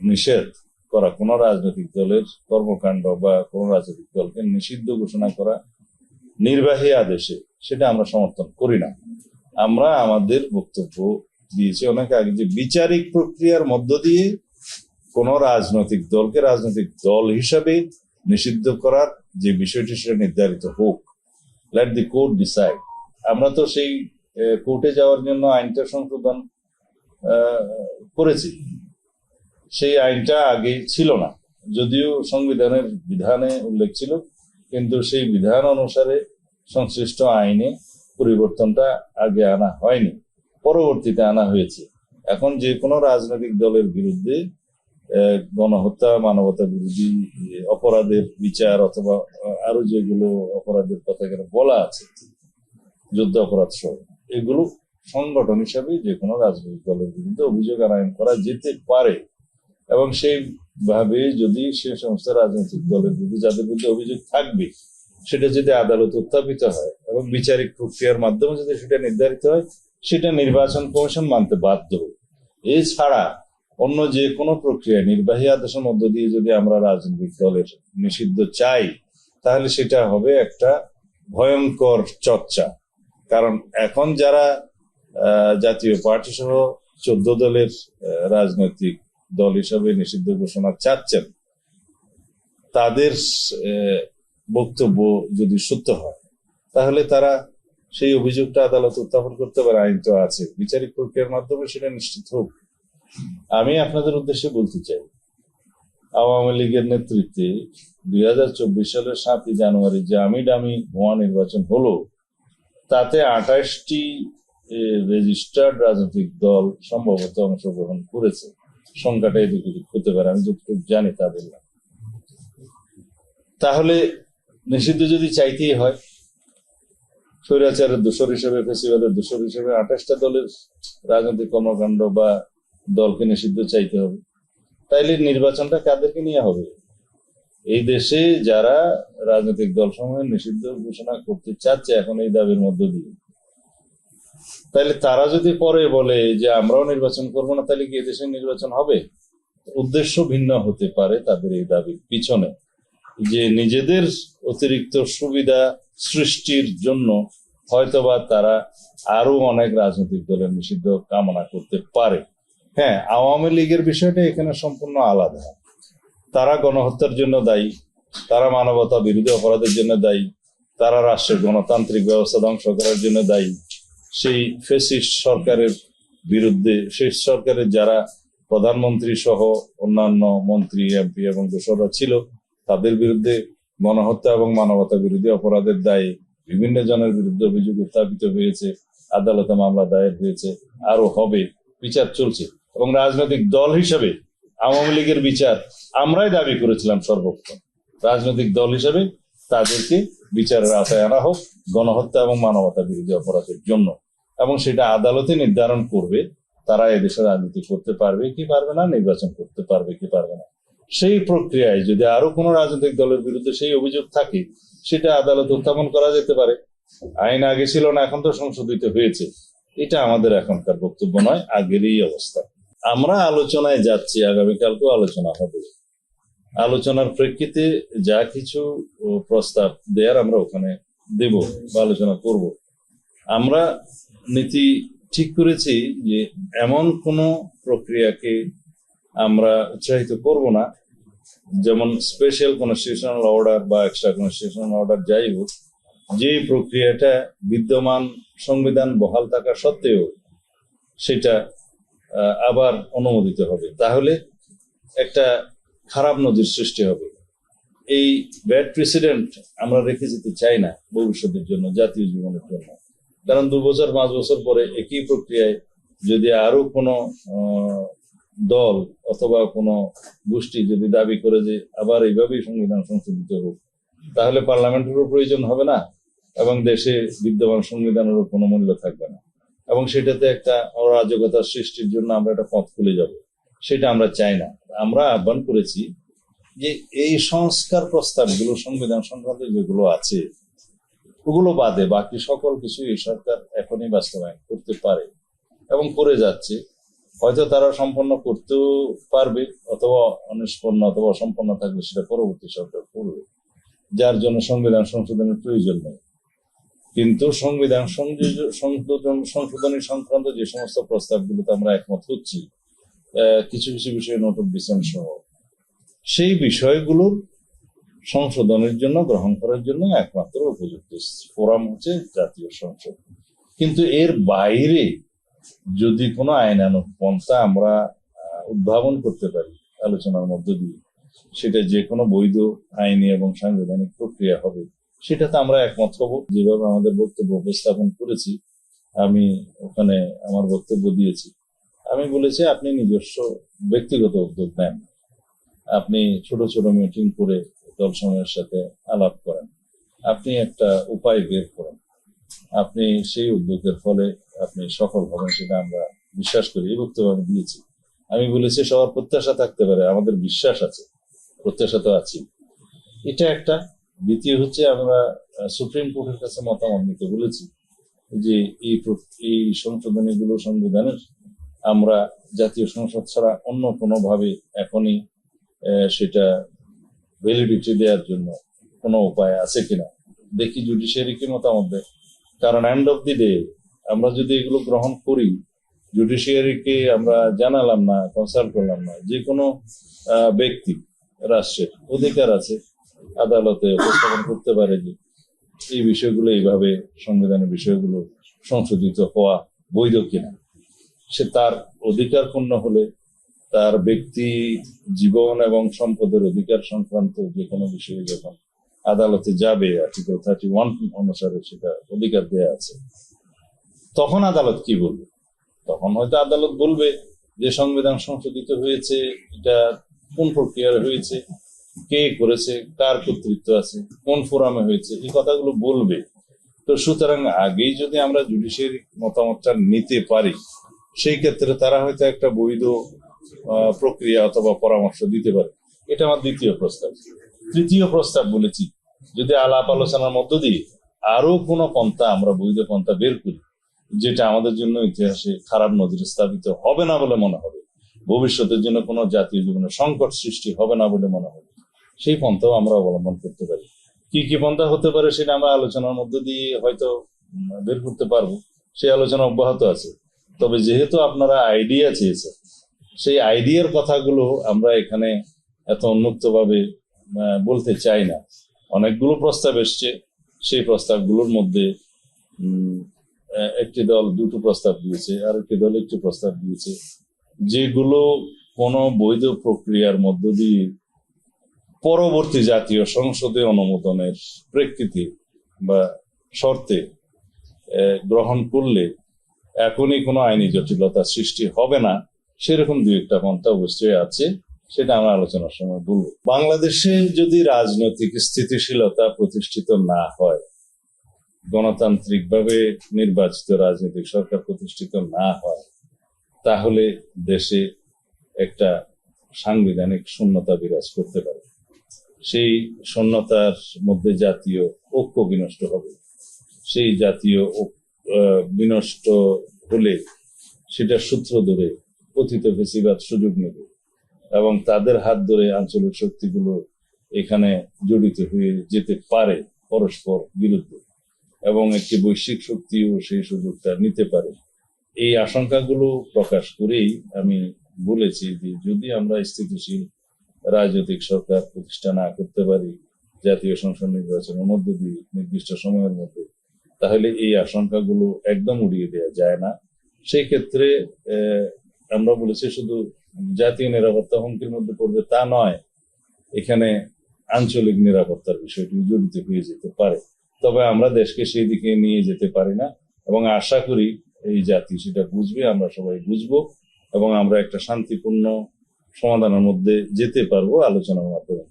নিষেধ করা, কোন রাজনৈতিক দলের কর্মকাণ্ড বা কোন রাজনৈতিক দলকে নিষিদ্ধ ঘোষণা করা নির্বাহী আদেশে, সেটা আমরা সমর্থন করি না। আমরা আমাদের বক্তব্য দিয়েছি অনেক আগে যে বিচারিক প্রক্রিয়ার মধ্য দিয়ে কোন রাজনৈতিক দলকে রাজনৈতিক দল হিসাবে নিষিদ্ধ করার যে বিষয়টি সেটা নির্ধারিত হোক, লেট দি কোর্ট ডিসাইড। আমরা তো সেই কোর্টে যাওয়ার জন্য আইনটা সংশোধন করেছি, সেই আইনটা আগে ছিল না, যদিও সংবিধানের বিধানে উল্লেখ ছিল, কিন্তু সেই বিধান অনুসারে সংশ্লিষ্ট আইনে পরিবর্তনটা আগে আনা হয়নি, পরবর্তীতে আনা হয়েছে। এখন যে কোনো রাজনৈতিক দলের বিরুদ্ধে গণহত্যা, মানবতা বিরোধী অপরাধের বিচার অথবা আরো যেগুলো অপরাধের কথা এখানে বলা আছে, যুদ্ধ অপরাধ সহ, এগুলো সংগঠন হিসাবে যে কোনো রাজনৈতিক দলের বিরুদ্ধে অভিযোগ আনায়ন করা যেতে পারে। এবং সেইভাবে যদি সে সমস্ত রাজনৈতিক দলের বিরুদ্ধে যাদের বিরুদ্ধে অভিযোগ থাকবে সেটা যদি আদালত উত্থাপিত হয় এবং বিচারিক প্রক্রিয়ার মাধ্যমে যদি সেটা নির্ধারিত হয়, সেটা নির্বাচন কমিশন মানতে বাধ্য। এছাড়া অন্য যে কোনো প্রক্রিয়া নির্বাহী আদেশের মধ্য দিয়ে যদি আমরা রাজনৈতিক দলের নিষিদ্ধ চাই, তাহলে সেটা হবে একটা ভয়ঙ্কর চর্চা। কারণ এখন যারা জাতীয় পার্টি সহ 14 দলের রাজনৈতিক দল হিসাবে নিষিদ্ধ ঘোষণা চাচ্ছেন, তাদের বক্তব্য যদি সত্য হয় তাহলে তারা সেই অভিযোগটা আদালত উত্থাপন করতে পারে। আইন তো আছে, বিচারিক প্রক্রিয়ার মাধ্যমে সেটা নিশ্চিত হোক। আমি আপনাদের উদ্দেশ্যে বলতে চাই, আওয়ামী লীগের নেতৃত্বে 2024 সালের 7ই জানুয়ারি যে আমি ডামি ভুয়া নির্বাচন হলো, তাতে 28টি রেজিস্টার্ড রাজনৈতিক দল সম্ভবত অংশগ্রহণ করেছে। সংখ্যাটা এদিক ওদিক হতে পারে, আমি যতটুকু জানি তা বললাম। তাহলে নিষিদ্ধ যদি চাইতেই হয়, স্বৈরাচারের দোষর হিসেবে, ফেসিবাদের দোষর হিসেবে 28টা দলের রাজনৈতিক কর্মকাণ্ড বা দলকে নিষিদ্ধ চাইতে হবে, তাইলে নির্বাচনটা কাদেরকে নিয়ে হবে? এই দেশে যারা রাজনৈতিক দল সমূহের নিষিদ্ধ ঘোষণা করতে চাচ্ছে এখন এই দাবির মধ্য দিয়ে, তাহলে তারা যদি পরে বলে যে আমরাও নির্বাচন করবো না, তাহলে কি এদেশে নির্বাচন হবে? উদ্দেশ্য ভিন্ন হতে পারে তাদের এই দাবির পিছনে, যে নিজেদের অতিরিক্ত সুবিধা সৃষ্টির জন্য হয়তোবা তারা আরো অনেক রাজনৈতিক দলের নিষিদ্ধ কামনা করতে পারে। হ্যাঁ, আওয়ামী লীগের বিষয়টা এখানে সম্পূর্ণ আলাদা। তারা গণহত্যার জন্য দায়ী, তারা মানবতা বিরোধী অপরাধের জন্য দায়ী, তারা রাষ্ট্রের গণতান্ত্রিক ব্যবস্থা ধ্বংস করার জন্য দায়ী। সেই ফ্যাসিস্ট সরকারের বিরুদ্ধে, সেই সরকারের যারা প্রধানমন্ত্রী সহ অন্যান্য মন্ত্রী, এমপি এবং দোসররা ছিল, তাদের বিরুদ্ধে গণহত্যা এবং মানবতা বিরোধী অপরাধের দায়ে বিভিন্ন জনের বিরুদ্ধে অভিযোগ উত্থাপিত হয়েছে, আদালতে মামলা দায়ের হয়েছে, আরো হবে, বিচার চলছে। এবং রাজনৈতিক দল হিসেবে আওয়ামী লীগের বিচার আমরাই দাবি করেছিলাম সর্বপ্রথম। রাজনৈতিক দল হিসেবে তাদেরকে বিচারের আওতায় আনা হোক গণহত্যা এবং মানবতা বিরোধী অপরাধের জন্য, এবং সেটা আদালতে নির্ধারণ করবে তারা এদেশে রাজনীতি করতে পারবে কি পারবে না, নির্বাচন করতে পারবে কি পারবে না। সেই প্রক্রিয়ায় যদি আরো কোনো রাজনৈতিক দলের বিরুদ্ধে সেই অভিযোগ থাকে, সেটা আদালত উত্থাপন করা যেতে পারে। আইন আগে ছিল না, এখন তো সংশোধিত হয়েছে। এটা আমাদের এখনকার বক্তব্য নয়, আগেরই অবস্থা। আমরা আলোচনায় যাচ্ছি, আগামীকালকেও আলোচনা হবে। আলোচনার প্রেক্ষিতে যা কিছু প্রস্তাব দেয়ার আমরা ওখানে দেব বা আলোচনা করব। আমরা নীতি ঠিক করেছি যে এমন কোন প্রক্রিয়াকে আমরা উৎসাহিত করব না, যেমন স্পেশাল কনস্টিটিউশনাল অর্ডার বা এক্সট্রা কনস্টিটিউশনাল অর্ডার, যাই হোক, যে প্রক্রিয়াটা বিদ্যমান সংবিধান বহাল থাকা সত্ত্বেও সেটা আবার অনুমোদিত হবে, তাহলে একটা খারাপ নজির সৃষ্টি হবে। এই ব্যাড প্রেসিডেন্ট আমরা রেখে যেতে চাই না ভবিষ্যতের জন্য, জাতীয় জীবনের জন্য। কারণ 2 বছর 5 বছর পরে একই প্রক্রিয়ায় যদি আরো কোনো দল অথবা কোনো গোষ্ঠী যদি দাবি করে যে আবার এইভাবেই সংবিধান সংশোধিত হোক, তাহলে পার্লামেন্টেরও প্রয়োজন হবে না এবং দেশে বিদ্যমান সংবিধানেরও কোনো মূল্য থাকবে না, এবং সেটাতে একটা অরাজকতার সৃষ্টির জন্য আমরা একটা পথ খুলে যাব। সেটা আমরা চাই না। আমরা আহ্বান করেছি যে এই সংস্কার প্রস্তাবগুলো, সংবিধান সংক্রান্ত যেগুলো আছে ওগুলো বাদে বাকি সকল কিছু এই সরকার এখনই বাস্তবায়ন করতে পারে এবং করে যাচ্ছে। হয়তো তারা সম্পন্ন করতেও পারবে অথবা অনিষ্পন্ন অথবা অসম্পন্ন থাকলে সেটা পরবর্তী সরকার করবে, যার জন্য সংবিধান সংশোধনের প্রয়োজন নেই। কিন্তু সংবিধান সংশোধনী সংক্রান্ত যে সমস্ত প্রস্তাবগুলোতে আমরা একমত হচ্ছি, কিছু কিছু বিষয়ে নোট অফ ডিসেন্ট সহ, সেই বিষয়গুলোর সংশোধনের জন্য, গ্রহণ করার জন্য একমাত্র উপযুক্ত ফোরাম হচ্ছে জাতীয় সংসদ। কিন্তু এর বাইরে যদি কোনো আইনানুগ পন্থা আমরা উদ্ভাবন করতে পারি আলোচনার মধ্য দিয়ে, সেটা যে কোনো বৈধ আইনি এবং সাংবিধানিক প্রক্রিয়া হবে, সেটাতে আমরা একমত হব। যেভাবে আমাদের বক্তব্য উপস্থাপন করেছি, আমি ওখানে আমার বক্তব্য দিয়েছি, আমি বলেছি আপনি নিজস্ব ব্যক্তিগত উদ্যোগ নেন, আপনি ছোট ছোট মিটিং করে দল সময়ের সাথে আলাপ করেন, আপনি একটা উপায় বের করেন, আপনি সেই উদ্যোগের ফলে আপনি সফল হবেন, সেটা আমরা বিশ্বাস করি। এই বক্তব্য আমি দিয়েছি। আমি বলেছি সবার প্রত্যাশা থাকতে পারে, আমাদের বিশ্বাস আছে, প্রত্যাশা তো আছি। এটা একটা। দ্বিতীয় হচ্ছে আমরা সুপ্রিম কোর্টের কাছে মতামত নিতে বলেছি যে এই সংশোধনী গুলো সংবিধানের আমরা জাতীয় সংসদ ছাড়া অন্য কোনো ভাবে এখনই সেটা ভ্যালিডিটি দেওয়ার জন্য কোনো উপায় আছে কিনা, দেখি জুডিশিয়ারি কি মতামত দেয়। কারণ এন্ড অফ দি ডে আমরা যদি এগুলো গ্রহণ করি, জুডিশিয়ারিকে আমরা জানালাম না, কনসাল্ট করলাম না, যে কোনো ব্যক্তি রাষ্ট্রের অধিকার আছে আদালতে উপস্থাপন করতে পারে যে এই বিষয়গুলো এইভাবে সংবিধানের বিষয়গুলো সংশোধিত হওয়া বৈধ কিনা। সে তার অধিকার পূর্ণ হলে তার ব্যক্তি জীবন এবং সম্পদের অধিকার সংক্রান্ত যে কোনো বিষয়ে যখন আদালতে যাবে, আর্টিকেল 31 অনুসারে সেটা অধিকার দেয়া আছে, তখন আদালত কি বলবে? তখন হয়তো আদালত বলবে যে সংবিধান সংশোধিত হয়েছে, এটা কোন প্রক্রিয়ায় হয়েছে, কে করেছে, কার কর্তৃত্ব আছে, কোন ফোরামে হয়েছে, এই কথাগুলো বলবে। তো সুতরাং আগেই যদি আমরা জুডিশিয়ারি মতামতটা নিতে পারি, সেই ক্ষেত্রে তারা হয়তো একটা বৈধ প্রক্রিয়া অথবা পরামর্শ দিতে পারে। এটা আমার দ্বিতীয় প্রস্তাব। তৃতীয় প্রস্তাব বলেছি, যদি আলাপ আলোচনার মধ্য দিয়ে আরো কোনো পন্থা আমরা বৈধ পন্থা বের করি, যেটা আমাদের জন্য ইতিহাসে খারাপ নজির স্থাপিত হবে না বলে মনে হবে, ভবিষ্যতের জন্য কোনো জাতীয় জীবনে সংকট সৃষ্টি হবে না বলে মনে হবে, সেই পন্থাও আমরা অবলম্বন করতে পারি। কি কি পন্থা হতে পারে সেটা আমরা আলোচনার মধ্য দিয়ে হয়তো বের করতে পারবো, সেই আলোচনা অব্যাহত আছে। তবে যেহেতু আপনারা আইডিয়া চেয়েছেন, সেই আইডিয়ার কথাগুলো আমরা এখানে এত উন্মুক্তভাবে বলতে চাই না। অনেকগুলো প্রস্তাব এসছে, সেই প্রস্তাবগুলোর মধ্যে একটি দল দুটো প্রস্তাব দিয়েছে, আর একটি দল একটি প্রস্তাব দিয়েছে, যেগুলো কোনো বৈধ প্রক্রিয়ার মধ্য দিয়ে পরবর্তী জাতীয় সংসদে অনুমোদনের প্রেক্ষিতে বা শর্তে গ্রহণ করলে এখনই কোনো আইনি জটিলতা সৃষ্টি হবে না, সেরকম দুই একটা পন্থা অবশ্যই আছে, সেটা আমরা আলোচনার সময় বলবো। বাংলাদেশে যদি রাজনৈতিক স্থিতিশীলতা প্রতিষ্ঠিত না হয়, গণতান্ত্রিকভাবে নির্বাচিত রাজনৈতিক সরকার প্রতিষ্ঠিত না হয়, তাহলে দেশে একটা সাংবিধানিক শূন্যতা বিরাজ করতে পারে। সেই শূন্যতার মধ্যে জাতীয় ঐক্য বিনষ্ট হবে। সেই জাতীয় বিনষ্ট হলে সেটা সূত্র ধরে কথিত ফেসিবাদ সুযোগ নেবে এবং তাদের হাত ধরে আঞ্চলিক শক্তিগুলো এখানে জড়িত হয়ে যেতে পারে পরস্পর বিরুদ্ধে, এবং একটি বৈশ্বিক শক্তিও সেই সুযোগটা নিতে পারে। এই আশঙ্কাগুলো প্রকাশ করেই আমি বলেছি যে যদি আমরা স্থিতিশীল রাজনৈতিক সরকার প্রতিষ্ঠা না করতে পারি জাতীয় সংসদ নির্বাচনের মধ্য দিয়ে নির্দিষ্ট সময়ের মধ্যে, তাহলে এই আশঙ্কাগুলো একদম উড়িয়ে দেওয়া যায় না। সেই ক্ষেত্রে আমরা বলেছি শুধু জাতীয় নিরাপত্তা হুমকির মধ্যে পড়বে তা নয়, এখানে আঞ্চলিক নিরাপত্তার বিষয়টি জড়িত হয়ে যেতে পারে। তবে আমরা দেশকে সেই দিকে নিয়ে যেতে পারি না, এবং আশা করি এই জাতি সেটা বুঝবে, আমরা সবাই বুঝবো, এবং আমরা একটা শান্তিপূর্ণ সমাধানের মধ্যে যেতে পারবো আলোচনার মাধ্যমে।